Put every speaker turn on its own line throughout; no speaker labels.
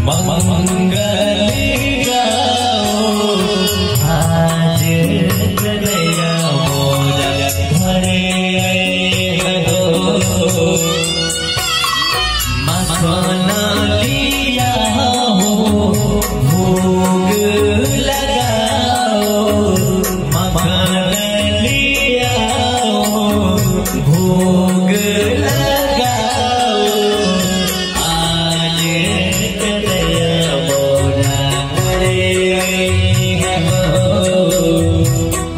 मंगली गाओ आज कन्हैया मोरा घरे हो। मखन लिया हो भोग लगाओ, मखन लिया हो भोग लगाओ आज कन्हैया मोरा घरे हो।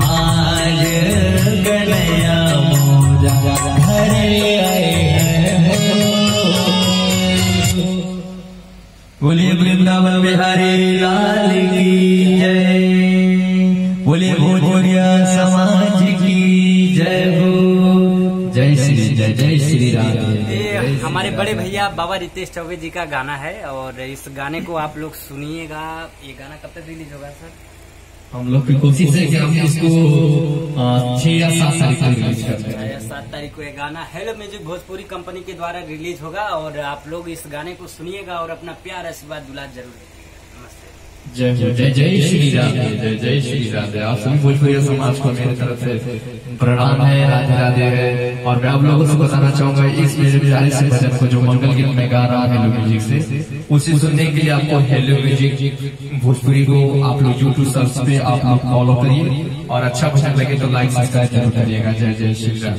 आज कन्हैया मोरा घरे आए हो। बोले वृंदावन बिहारी लाल की जय, बोले भोजपुरिया समाज की जय हो। जय श्री राम।
हमारे बड़े भैया बाबा रितेश चौबे जी का गाना है और इस गाने को आप लोग सुनिएगा। ये गाना कब तक रिलीज होगा सर?
हम लोग की कोशिश है कि हम इसको 6 या 7 तारीख को रिलीज कर दें।
7 तारीख को ये गाना हेलो म्यूजिक भोजपुरी कंपनी के द्वारा रिलीज होगा और आप लोग इस गाने को सुनिएगा और अपना प्यार आशीर्वाद दुलार जरूर देंगे।
जय श्री राम। जय श्री राम। आप सभी भोजपुरी समाज को मेरी तरफ से प्रणाम है, राधे राधे है। और मैं आप लोगों को बताना चाहूंगा इस मेरे प्यारे से भजन को जो मंगल गीत में गा रहा हूँ हेलो म्यूजिक से, उसे सुनने के लिए आपको हेलो म्यूजिक भोजपुरी को आप लोग यूट्यूब सर्च पे आप लोग फॉलो करिए और अच्छा भजन लगे तो लाइक सब्सक्राइब जरूर करिएगा। जय श्री राम।